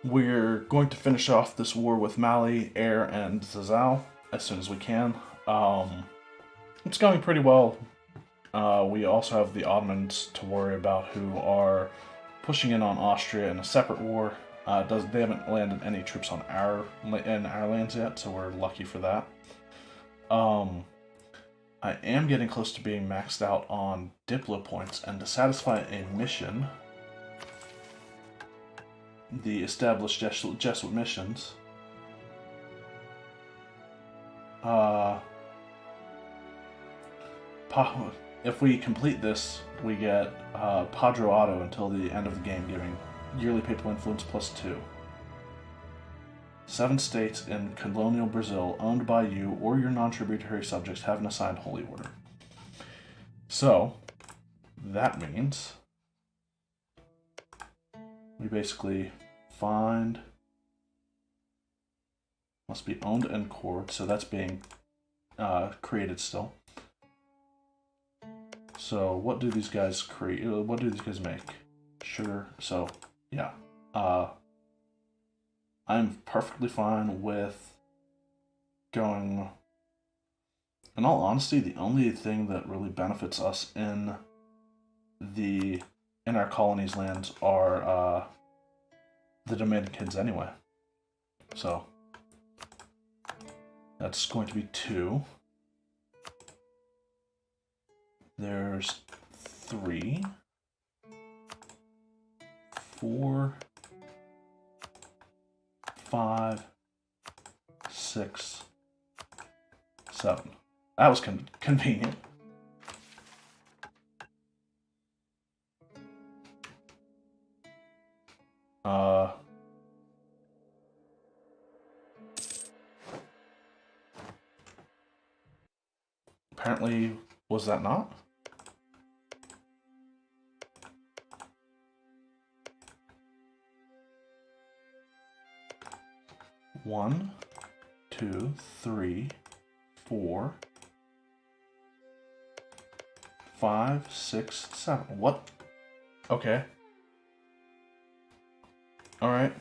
We're going to finish off this war with Mali, Air, and Zazal as soon as we can. It's going pretty well. We also have the Ottomans to worry about, who are pushing in on Austria in a separate war. They haven't landed any troops on our lands yet, so we're lucky for that. I am getting close to being maxed out on Diplo points, and to satisfy a mission, the established Jesuit missions, if we complete this, we get Padre Auto until the end of the game, giving yearly papal influence +2. 7 states in colonial Brazil owned by you or your non-tributary subjects have an assigned holy order. So, that means we basically find, must be owned and cored, so that's being created still. So what do these guys create? What do these guys make? Sugar. So yeah, I'm perfectly fine with going. In all honesty, the only thing that really benefits us in our colonies lands are the Dominicans anyway. So that's going to be 2. There's 3, 4, 5, 6, 7. That was convenient. Apparently, was that not? One, 2, 3, 4, 5, 6, 7. What? Okay. Alright.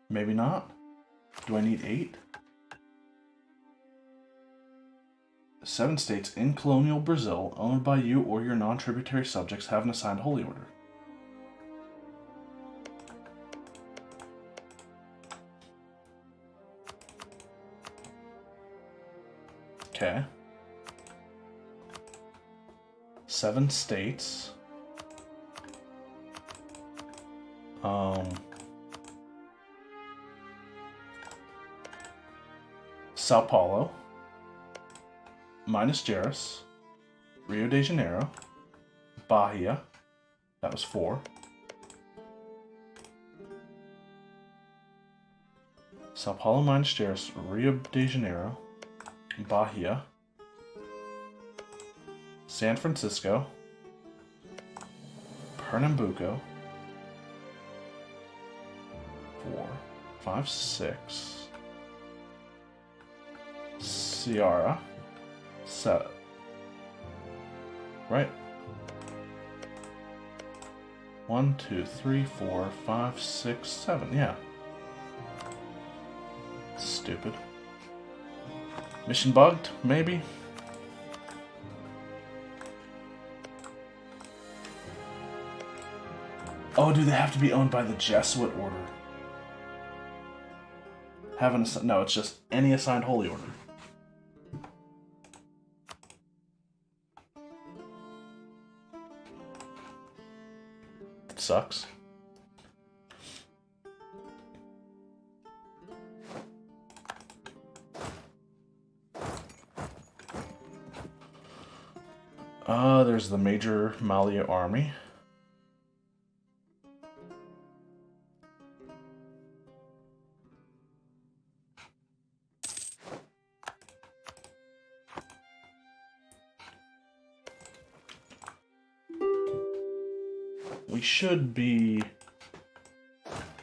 Maybe not. Do I need 8? 7 states in colonial Brazil owned by you or your non-tributary subjects have an assigned holy order. Okay. 7 states. Sao Paulo, Minas Gerais, Rio de Janeiro, Bahia, that was 4. Sao Paulo, Minas Gerais, Rio de Janeiro, Bahia, San Francisco, Pernambuco, 4, 5, 6, Ceará, 7. Right? 1, 2, 3, 4, 5, 6, 7. Yeah. Stupid. Mission bugged? Maybe? Oh, do they have to be owned by the Jesuit order? No, it's just any assigned holy order. It sucks. There's the major Mali army. We should be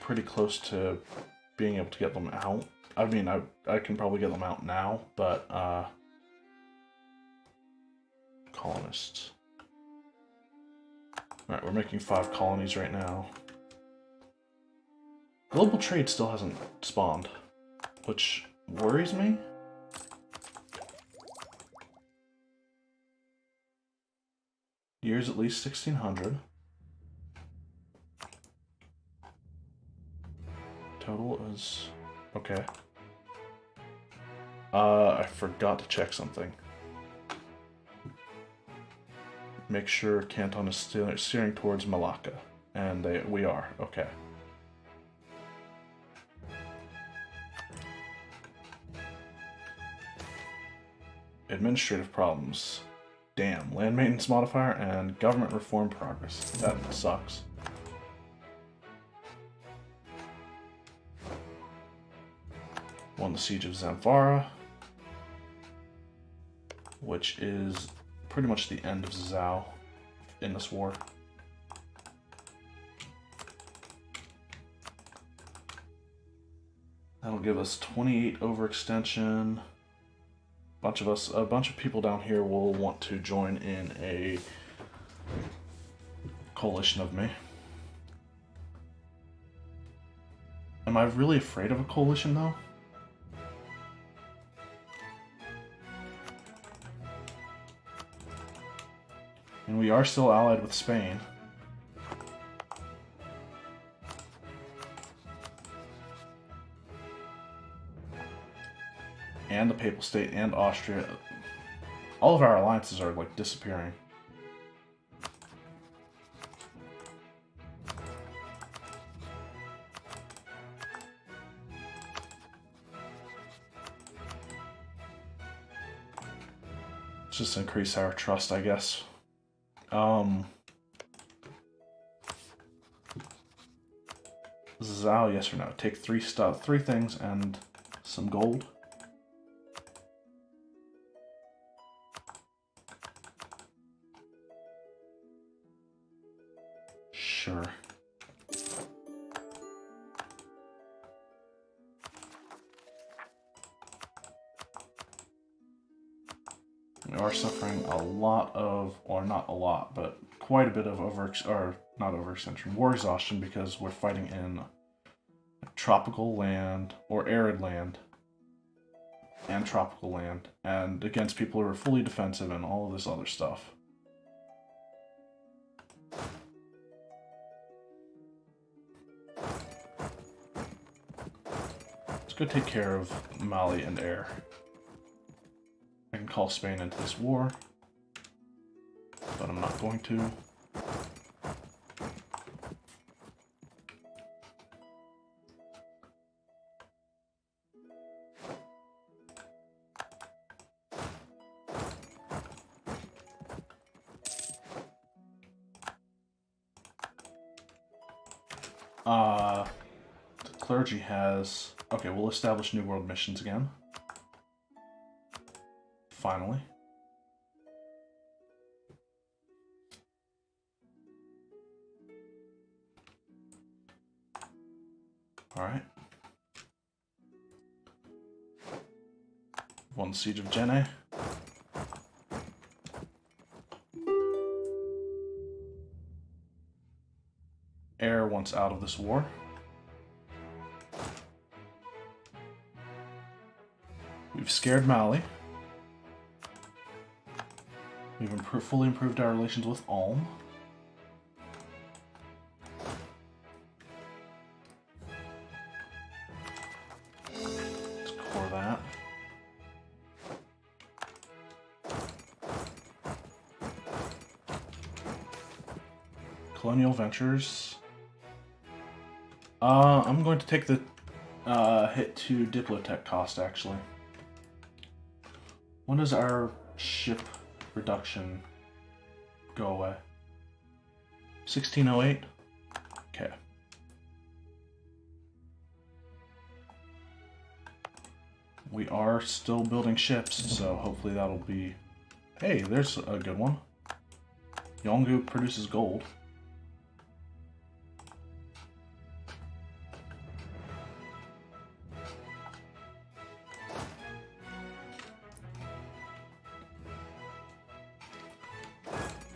pretty close to being able to get them out. I mean, I can probably get them out now, but, colonists. Alright, we're making 5 colonies right now. Global trade still hasn't spawned, which worries me. Years at least 1600. Total is okay. I forgot to check something. Make sure Canton is steering towards Malacca, and we are okay. Administrative problems. Damn, land maintenance modifier and government reform progress. That sucks. Won the siege of Zamfara, which is pretty much the end of Zhao in this war. That'll give us 28 overextension. A bunch of people down here will want to join in a coalition of me. Am I really afraid of a coalition though? And we are still allied with Spain. And the Papal State and Austria. All of our alliances are like disappearing. Let's just increase our trust, I guess. Zhao, yes or no? Take three things and some gold. Sure. We are suffering a lot of, or not a lot, but quite a bit of war exhaustion because we're fighting in tropical land or arid land and tropical land and against people who are fully defensive and all of this other stuff. Let's go take care of Mali and Air. I can call Spain into this war, but I'm not going to. The clergy has... Okay, we'll establish New World missions again. Finally. Alright. Won the siege of Jenne. Air wants out of this war. We've scared Mali. We've fully improved our relations with Ulm. Let's core that. Colonial Ventures. I'm going to take the hit to Diplotech cost, actually. When does our ship reduction go away? 1608? Okay. We are still building ships, so hopefully that'll be... Hey, there's a good one. Yongu produces gold.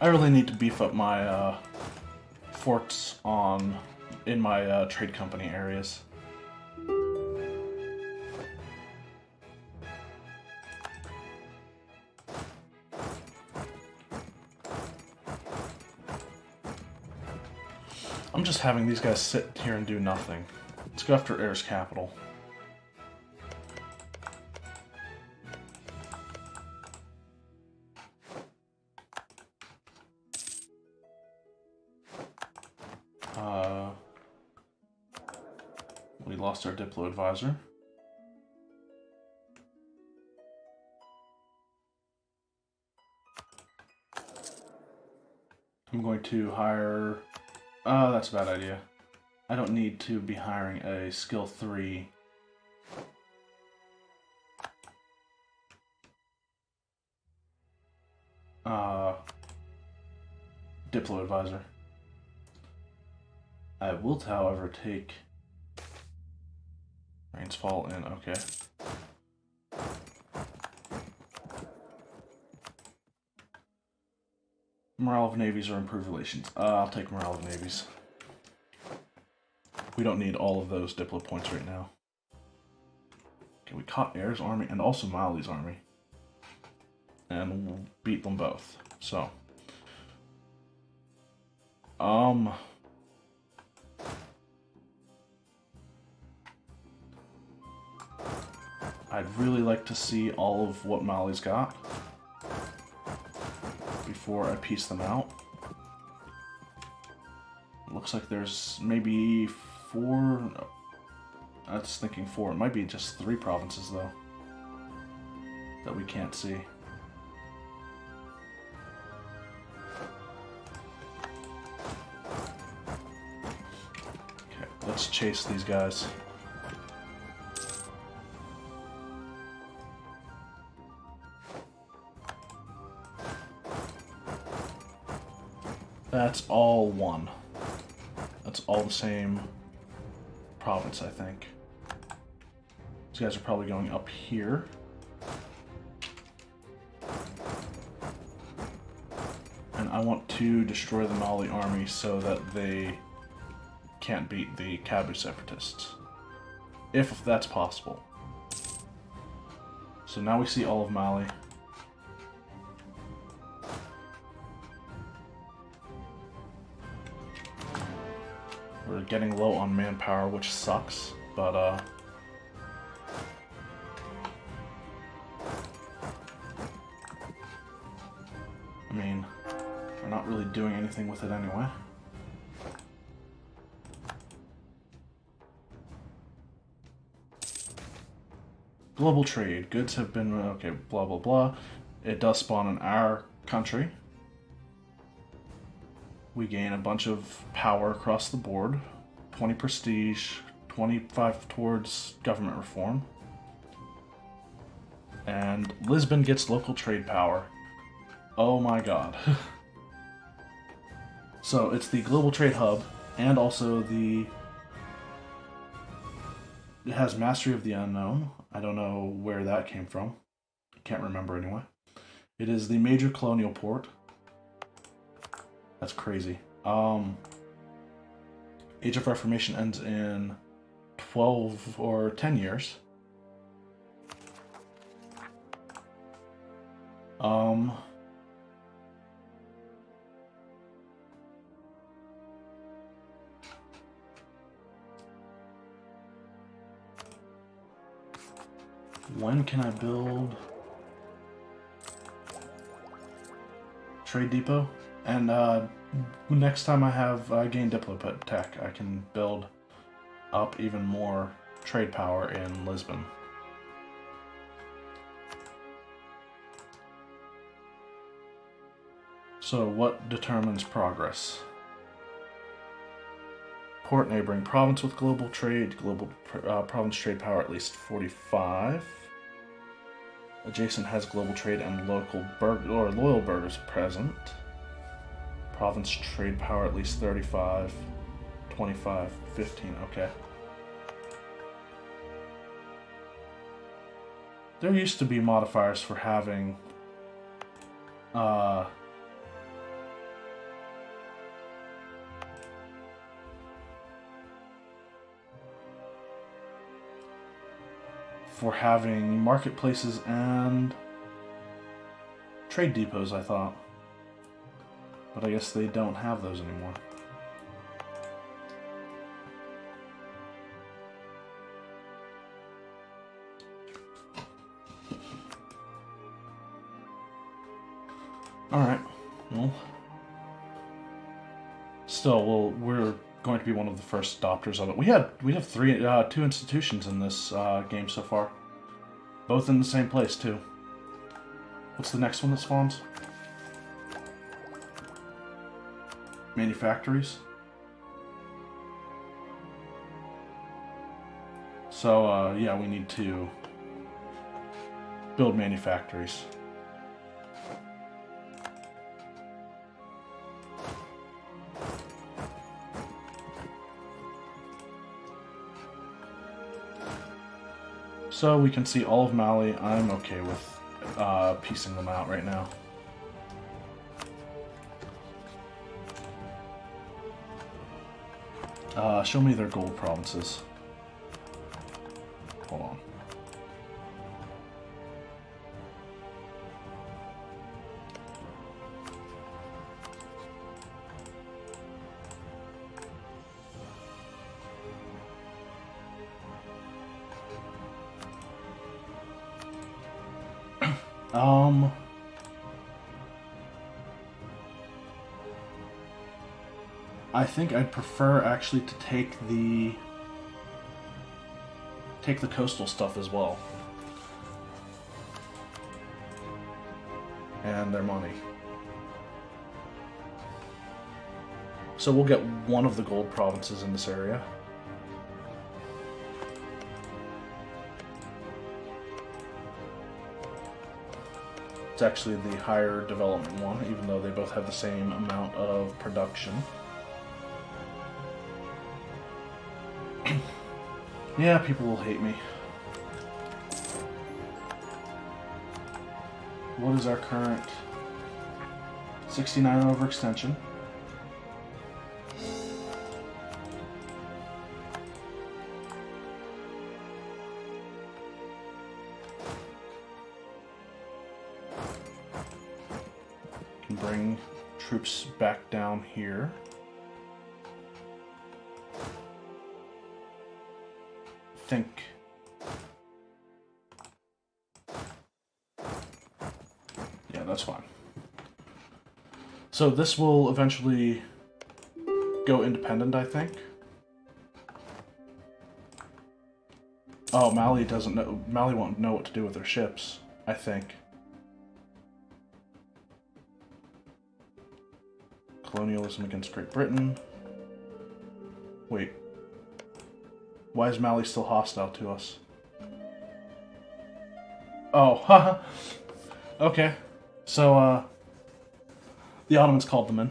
I really need to beef up my forts in my trade company areas. I'm just having these guys sit here and do nothing. Let's go after Air's capital. We lost our Diplo advisor. I'm going to hire... Oh, that's a bad idea. I don't need to be hiring a skill 3. Diplo advisor. I will, however, take... Rains fall in, okay. Morale of navies or improved relations. I'll take morale of navies. We don't need all of those Diplo points right now. Okay, we caught Air's army and also Mali's army. And we'll beat them both. So. I'd really like to see all of what Mali's got before I piece them out. It looks like there's maybe 4... No, I was thinking 4. It might be just 3 provinces, though, that we can't see. Okay, let's chase these guys. That's all one. That's all the same province, I think. These guys are probably going up here. And I want to destroy the Mali army so that they can't beat the Kabu separatists. If that's possible. So now we see all of Mali. We're getting low on manpower, which sucks, but I mean, we're not really doing anything with it anyway. Global trade. Goods have been... Okay, blah, blah, blah. It does spawn in our country. We gain a bunch of power across the board. 20 prestige, 25 towards government reform. And Lisbon gets local trade power. Oh my god. So it's the global trade hub, and also the... It has mastery of the unknown. I don't know where that came from. Can't remember anyway. It is the major colonial port. That's crazy. Age of Reformation ends in 12 or 10 years. When can I build trade depot? And next time I have gained Diplopet tech, I can build up even more trade power in Lisbon. So what determines progress? Port neighboring province with global trade, global province trade power at least 45. Adjacent has global trade and local or loyal burghers present. Province trade power at least 35, 25, 15, okay. There used to be modifiers for having marketplaces and trade depots, I thought. But I guess they don't have those anymore. Alright. Well. Still, we're going to be one of the first adopters of it. We have two institutions in this game so far. Both in the same place, too. What's the next one that spawns? Manufactories. So, yeah, we need to build manufactories. So we can see all of Mali. I'm okay with piecing them out right now. Show me their gold provinces. Hold on. I think I'd prefer actually to take the coastal stuff as well. And their money. So we'll get one of the gold provinces in this area. It's actually the higher development one, even though they both have the same amount of production. Yeah, people will hate me. What is our current 69 overextension? Can bring troops back down here. Think. Yeah, that's fine. So this will eventually go independent, I think. Oh, Mali doesn't know. Mali won't know what to do with their ships, I think. Colonialism against Great Britain. Wait. Why is Mali still hostile to us? Oh, haha. Okay. So, the Ottomans called them in.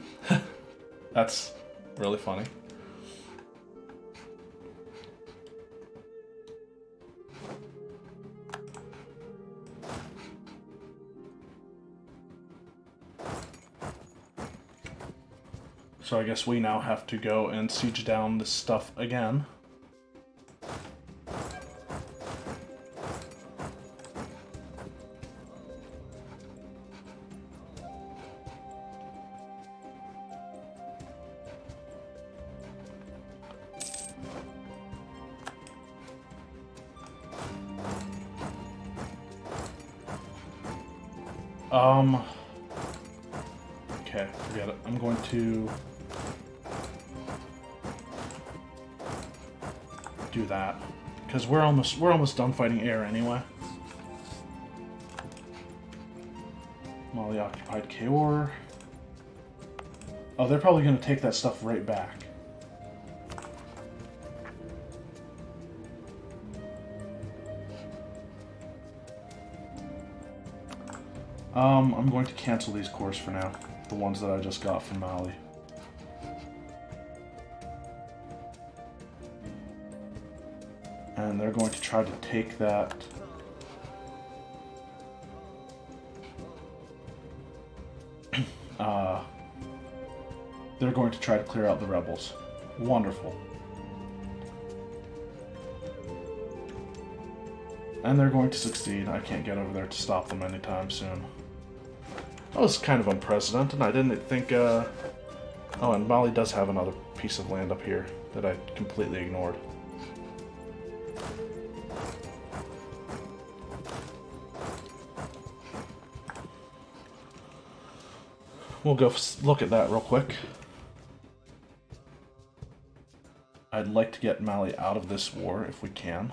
That's really funny. So I guess we now have to go and siege down this stuff again. Okay, forget it. I'm going to do that because we're almost done fighting air anyway. Mali occupied Cahors. Oh, they're probably going to take that stuff right back. I'm going to cancel these cores for now. The ones that I just got from Mali. And they're going to try to take that. They're going to try to clear out the rebels. Wonderful. And they're going to succeed. I can't get over there to stop them anytime soon. That was kind of unprecedented. I didn't think, Oh, and Mali does have another piece of land up here that I completely ignored. we'll go look at that real quick. I'd like to get Mali out of this war if we can,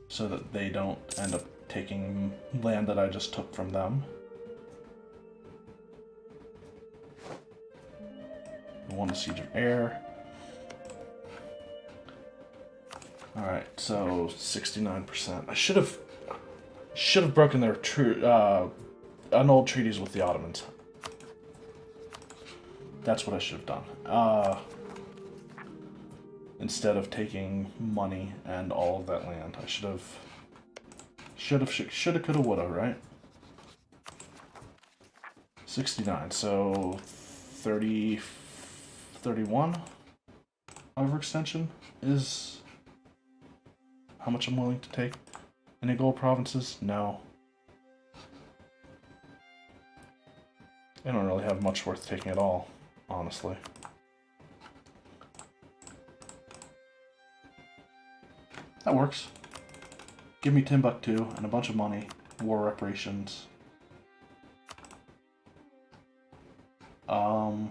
so that they don't end up taking land that I just took from them. We won the Siege of Air. Alright, so 69%. I should have broken their annulled treaties with the Ottomans. That's what I should have done. Instead of taking money and all of that land, I shoulda, coulda, woulda, right? 69, so 30, 31 overextension is how much I'm willing to take. Any gold provinces? No. I don't really have much worth taking at all, honestly. That works. Give me Timbuktu and a bunch of money. War reparations. Go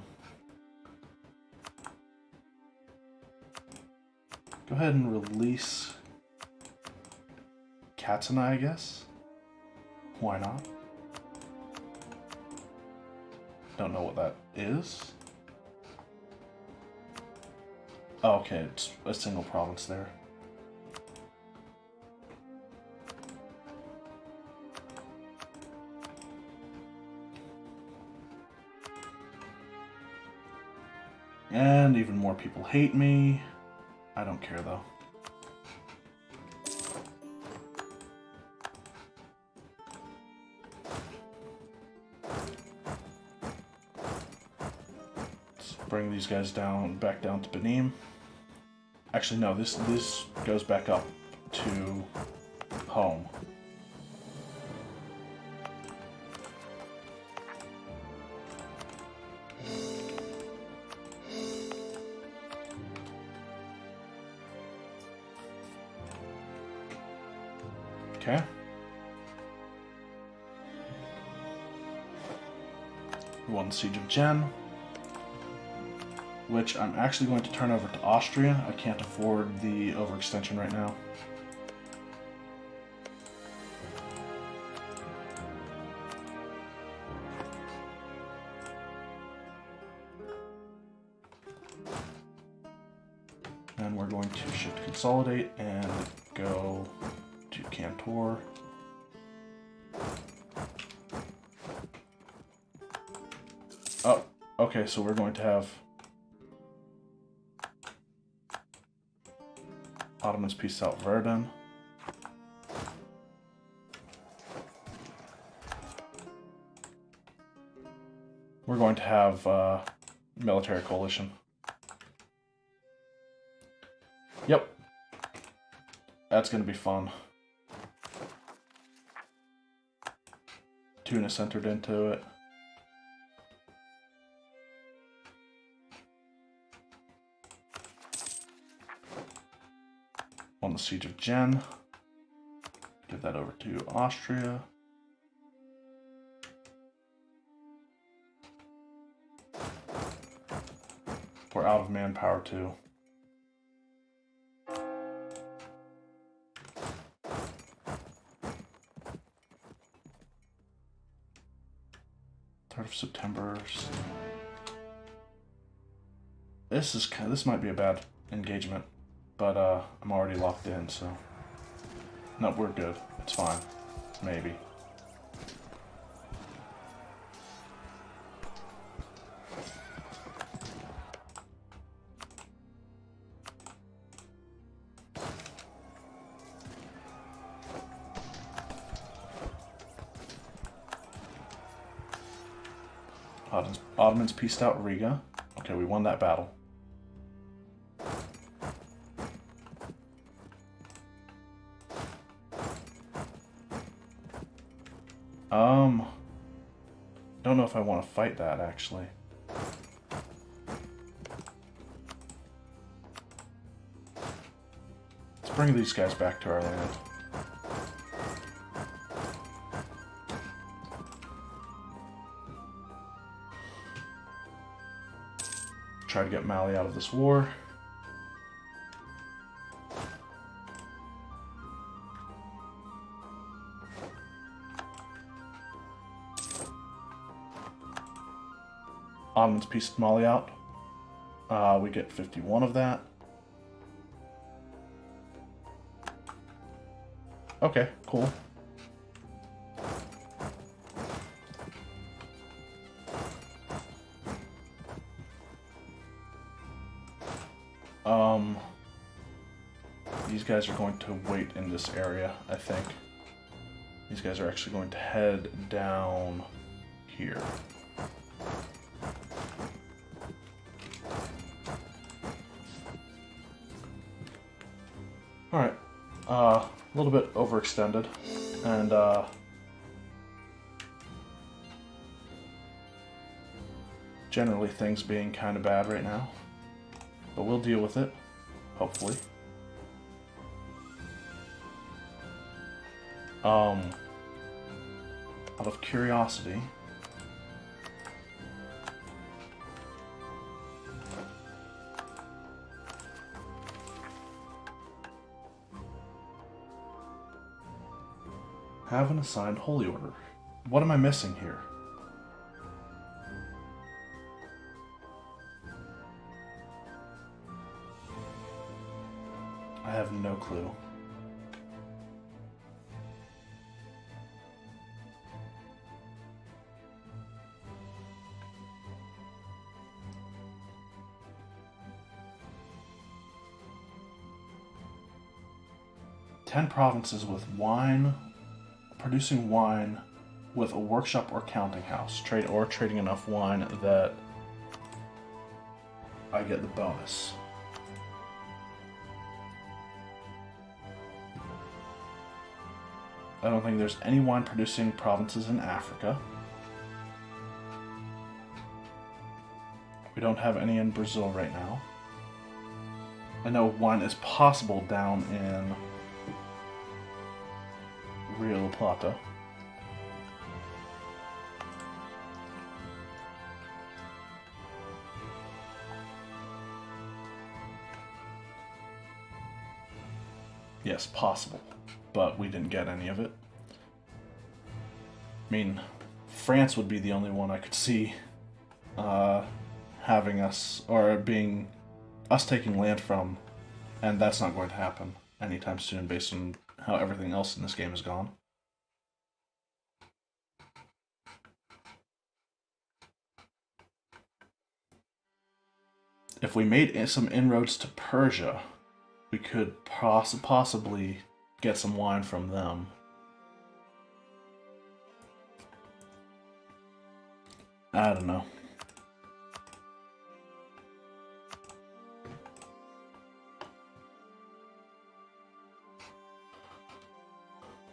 ahead and release Katsina, I guess. Why not? Don't know what that is. Oh, okay, it's a single province there. And even more people hate me. I don't care though. Let's bring these guys back down to Benin. Actually, no, this goes back up to home. Okay. We won the Siege of Jen, which I'm actually going to turn over to Austria. I can't afford the overextension right now. And we're going to shift consolidate and go to Cantor. Oh, okay, so we're going to have Ottomans peace out Verdun. We're going to have military coalition. Yep. That's going to be fun. Tunis entered into it. Won the Siege of Jen. Give that over to Austria. We're out of manpower too. Of September. This might be a bad engagement, but I'm already locked in, so no, we're good. It's fine. Maybe. Ottomans pieced out Riga. Okay, we won that battle. Don't know if I want to fight that, actually. Let's bring these guys back to our land. try to get Mali out of this war. Ottomans pieced Mali out. We get 51 of that. Okay, cool. These guys are going to wait in this area, I think. These guys are actually going to head down here. Alright, a little bit overextended, and generally things being kind of bad right now, but we'll deal with it, hopefully. Out of curiosity, have an assigned holy order. What am I missing here? I have no clue. Ten provinces with wine, producing wine with a workshop or counting house. Trading enough wine that I get the bonus. I don't think there's any wine producing provinces in Africa. We don't have any in Brazil right now. I know wine is possible down in Rio de la Plata. Yes, possible, but we didn't get any of it. I mean, France would be the only one I could see having us, or being us taking land from, and that's not going to happen anytime soon based on how everything else in this game is gone. If we made some inroads to Persia, we could possibly get some wine from them. I don't know.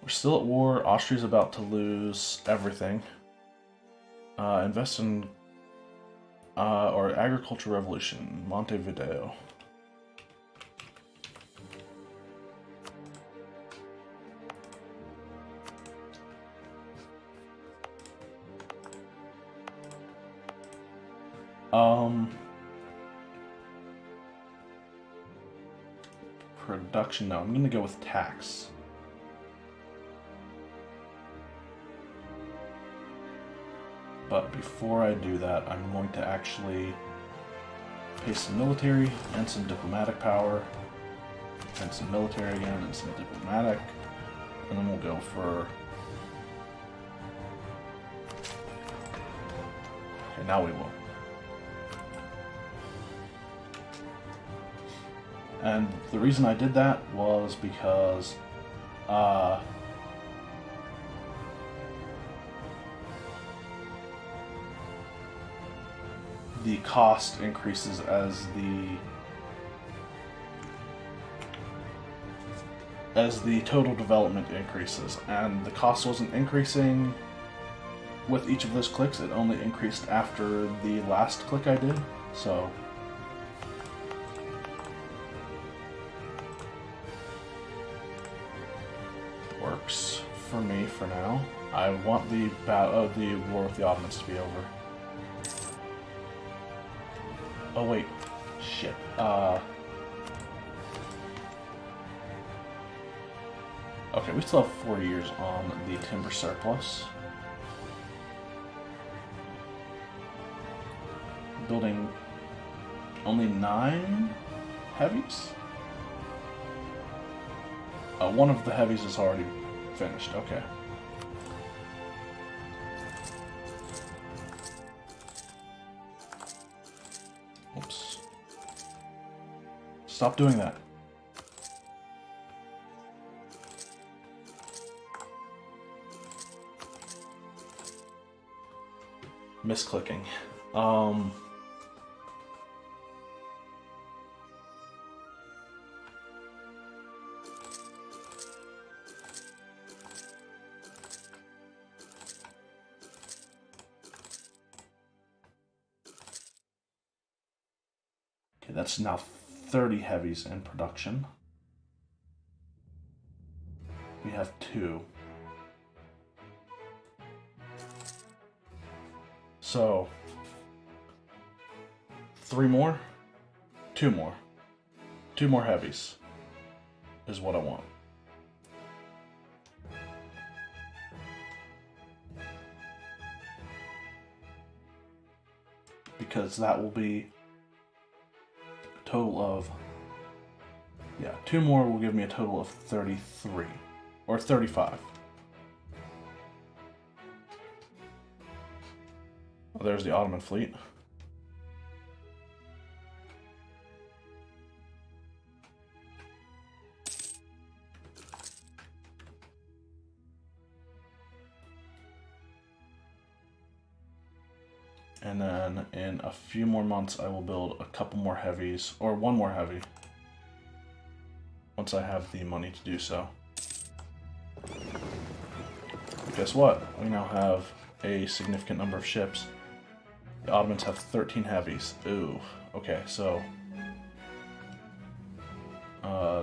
We're still at war. Austria's about to lose everything. Invest in or agriculture revolution, Montevideo. Production, no, I'm gonna go with tax. But before I do that, I'm going to actually pay some military and some diplomatic power, and some military again and some diplomatic, and then we'll go for... Okay, now we will. And the reason I did that was because the cost increases as the total development increases, and the cost wasn't increasing with each of those clicks. It only increased after the last click I did, so works for me for now. I want the war with the Ottomans to be over. Oh wait, shit. Okay, we still have 4 years on the timber surplus. Building only 9 heavies? One of the heavies is already finished, okay. Oops. Stop doing that. Misclicking. Okay, that's now 30 heavies in production. We have 2. So, 3 more? 2 more. 2 more heavies is what I want. Because that will be a total of, yeah, 2 more will give me a total of 33, or 35. Oh, there's the Ottoman fleet. And then in a few more months, I will build a couple more heavies, or 1 more heavy, once I have the money to do so. But guess what? We now have a significant number of ships. The Ottomans have 13 heavies. Ooh, okay, so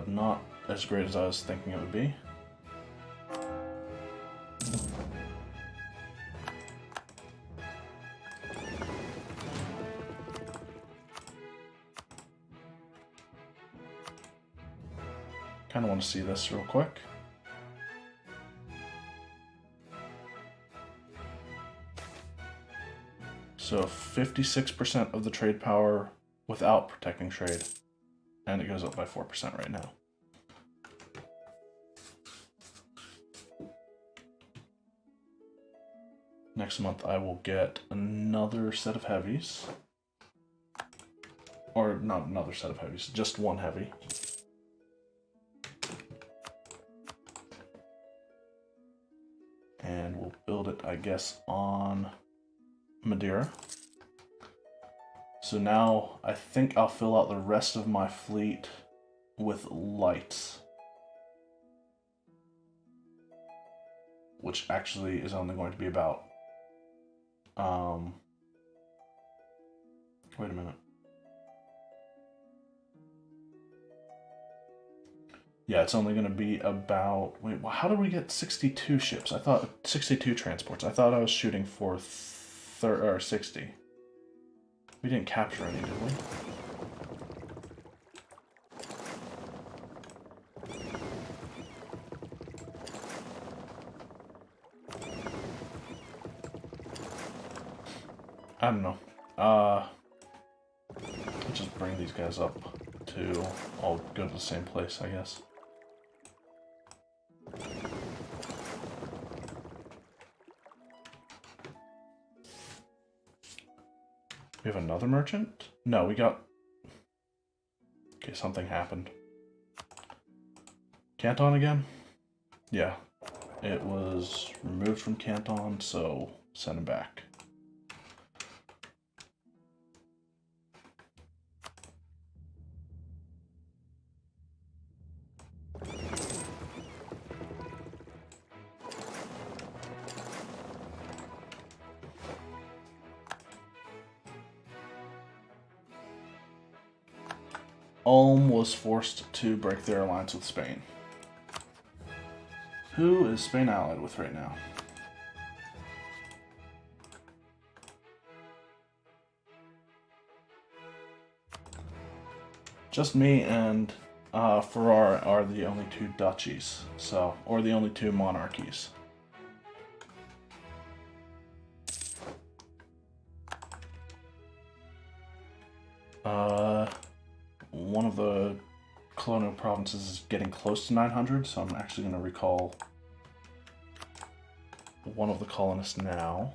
not as great as I was thinking it would be. Kind of want to see this real quick. So 56% of the trade power without protecting trade. And it goes up by 4% right now. Next month I will get another set of heavies. Or not another set of heavies, just 1 heavy. And we'll build it, I guess, on Madeira. So now I think I'll fill out the rest of my fleet with lights. Which actually is only going to be about... wait a minute. Yeah, it's only going to be about... Wait, how did we get 62 ships? I thought... 62 transports. I thought I was shooting for 60. We didn't capture any, did we? I don't know. Let's just bring these guys up to all go to the same place, I guess. We have another merchant? No, we got... Okay, something happened. Canton again? Yeah. It was removed from Canton, so send him back. Ulm was forced to break their alliance with Spain. Who is Spain allied with right now? Just me and Ferrara are the only two duchies, so, or the only two monarchies. One of the colonial provinces is getting close to 900, so I'm actually going to recall one of the colonists now.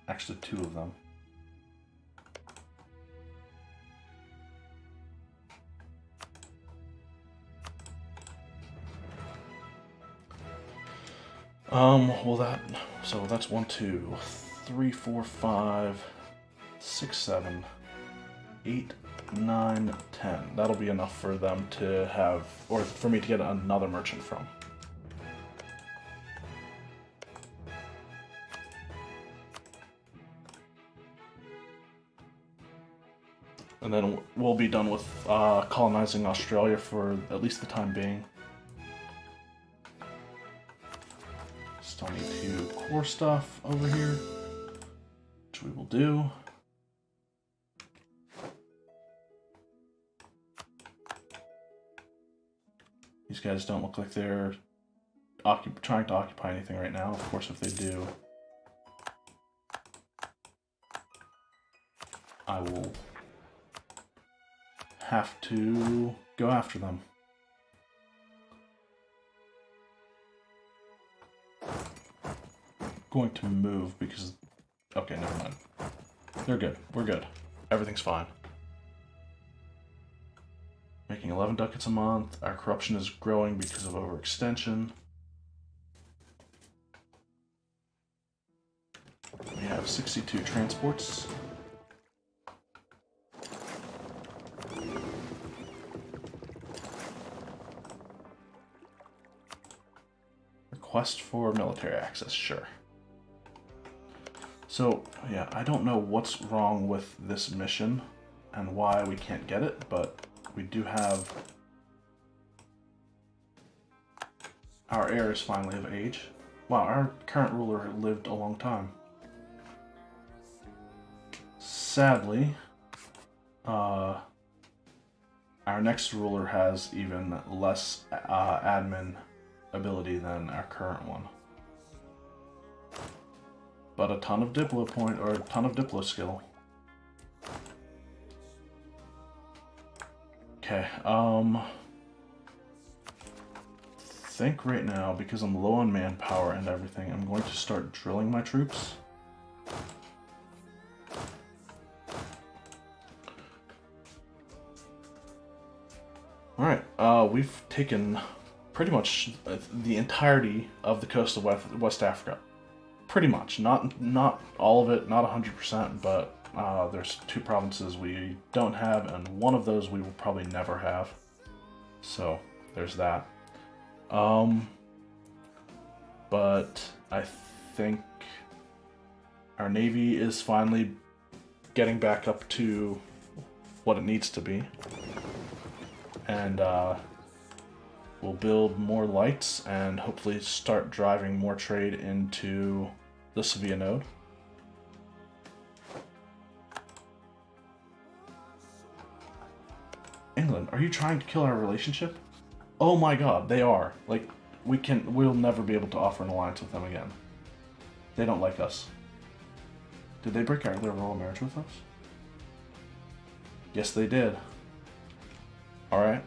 Actually, two of them. Well so that's 1, 2, 3, 4, 5, 6, 7, 8, 9, 10. That'll be enough for them to have, or for me to get another merchant from. And then we'll be done with colonizing Australia for at least the time being. Still need to core stuff over here, which we will do. These guys don't look like they're trying to occupy anything right now. Of course, if they do, I will have to go after them. Going to move because... Okay, never mind. They're good. We're good. Everything's fine. Making 11 ducats a month. Our corruption is growing because of overextension. We have 62 transports. Request for military access, sure. So, yeah, I don't know what's wrong with this mission and why we can't get it, but we do have... Our heir is finally of age. Wow, our current ruler lived a long time. Sadly, our next ruler has even less admin ability than our current one. But a ton of Diplo point, or a ton of Diplo skill. Okay, think right now, because I'm low on manpower and everything, I'm going to start drilling my troops. Alright, we've taken pretty much the entirety of the coast of West Africa. Pretty much. Not all of it, not 100%, but there's two provinces we don't have, and one of those we will probably never have. So, there's that. But I think our navy is finally getting back up to what it needs to be. And we'll build more lights and hopefully start driving more trade into the Sevilla node. England, are you trying to kill our relationship? Oh my god, they are. Like, we'll never be able to offer an alliance with them again. They don't like us. Did they break their royal marriage with us? Yes, they did. Alright.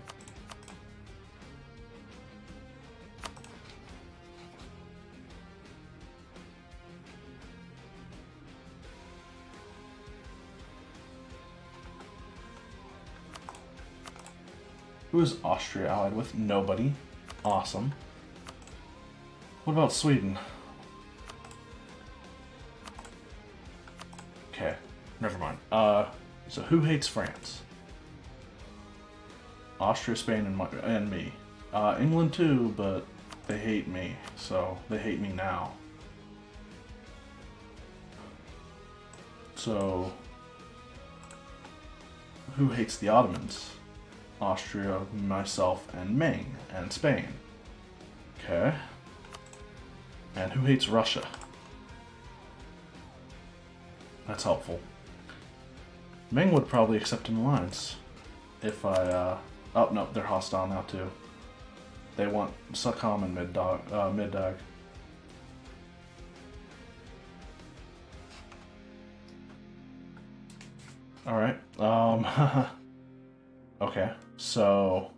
Who is Austria allied with? Nobody. Awesome. What about Sweden? Okay, never mind. So who hates France? Austria, Spain, and me. England too, but they hate me, so they hate me now. So, who hates the Ottomans? Austria, myself, and Ming, and Spain. Okay. And who hates Russia? That's helpful. Ming would probably accept an alliance. if I, oh no, they're hostile now too. They want Succom and mid-dag. Alright, okay, so...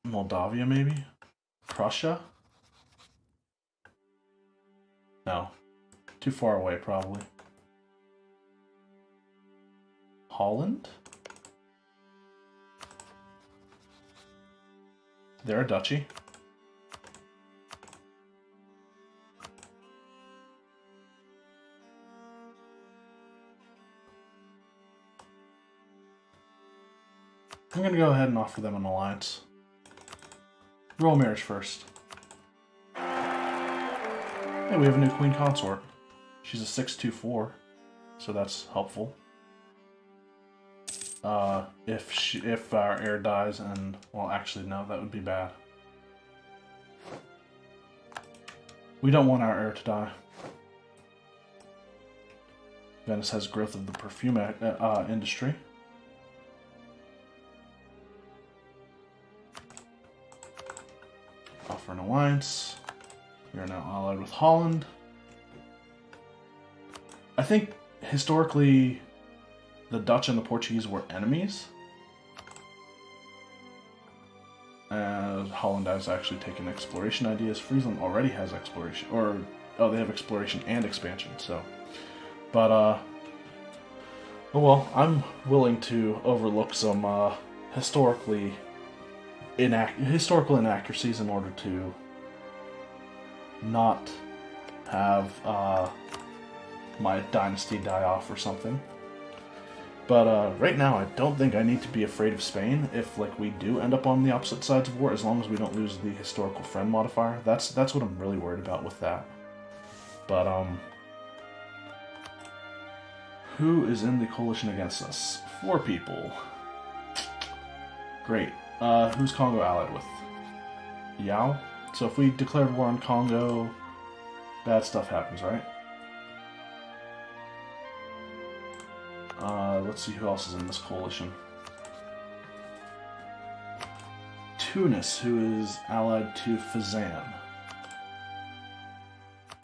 Moldavia, maybe? Prussia? No. Too far away, probably. Holland? They're a duchy. I'm gonna go ahead and offer them an alliance. Royal marriage first. Hey, we have a new queen consort. She's a 624, so that's helpful. If our heir dies and, well, actually no, that would be bad. We don't want our heir to die. Venice has growth of the perfume industry. Offer an alliance. We are now allied with Holland. I think historically the Dutch and the Portuguese were enemies. And Holland has actually taken exploration ideas. Friesland already has exploration, or oh, they have exploration and expansion. So, but oh well, I'm willing to overlook some historical inaccuracies in order to not have my dynasty die off or something. But right now, I don't think I need to be afraid of Spain if, like, we do end up on the opposite sides of war, as long as we don't lose the historical friend modifier. That's what I'm really worried about with that. But who is in the coalition against us? 4 people. Great. Who's Congo allied with? Yao? So if we declared war on Congo, bad stuff happens, right? Let's see who else is in this coalition. Tunis, who is allied to Fazan.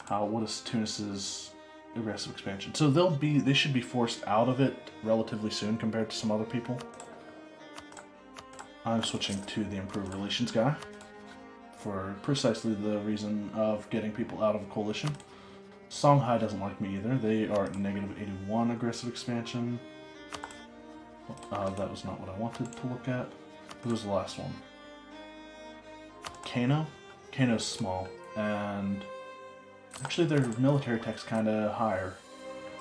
What is Tunis's aggressive expansion? So they should be forced out of it relatively soon compared to some other people. I'm switching to the improved relations guy for precisely the reason of getting people out of a coalition. Songhai doesn't like me either. They are at negative 81 aggressive expansion. That was not what I wanted to look at. Who was the last one? Kano? Kano's small, and actually their military tech's kind of higher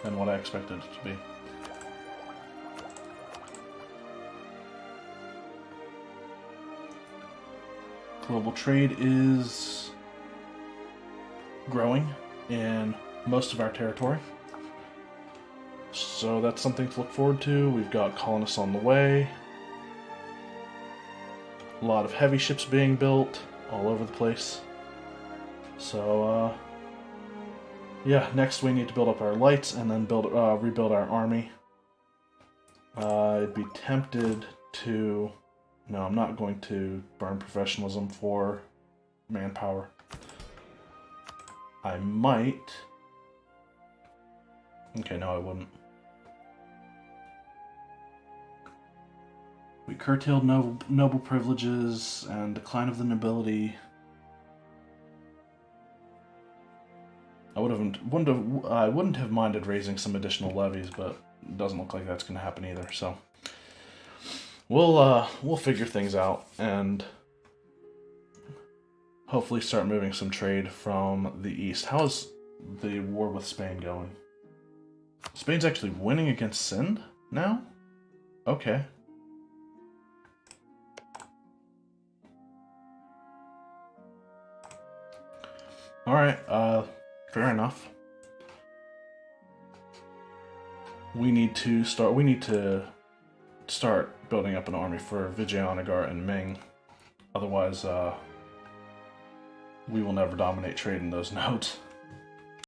than what I expected it to be. Global trade is growing in most of our territory, so that's something to look forward to. We've got colonists on the way, a lot of heavy ships being built all over the place. So yeah, next we need to build up our lights and then rebuild our army. I'd be tempted to... No, I'm not going to burn professionalism for manpower. I might... Okay, no, I wouldn't. We curtailed noble privileges and decline of the nobility. I wouldn't have minded raising some additional levies, but it doesn't look like that's going to happen either. So we'll figure things out and hopefully start moving some trade from the east. How is the war with Spain going? Spain's actually winning against Sind now? Okay. Alright, fair enough. We need to start building up an army for Vijayanagar and Ming. Otherwise, we will never dominate trade in those nodes.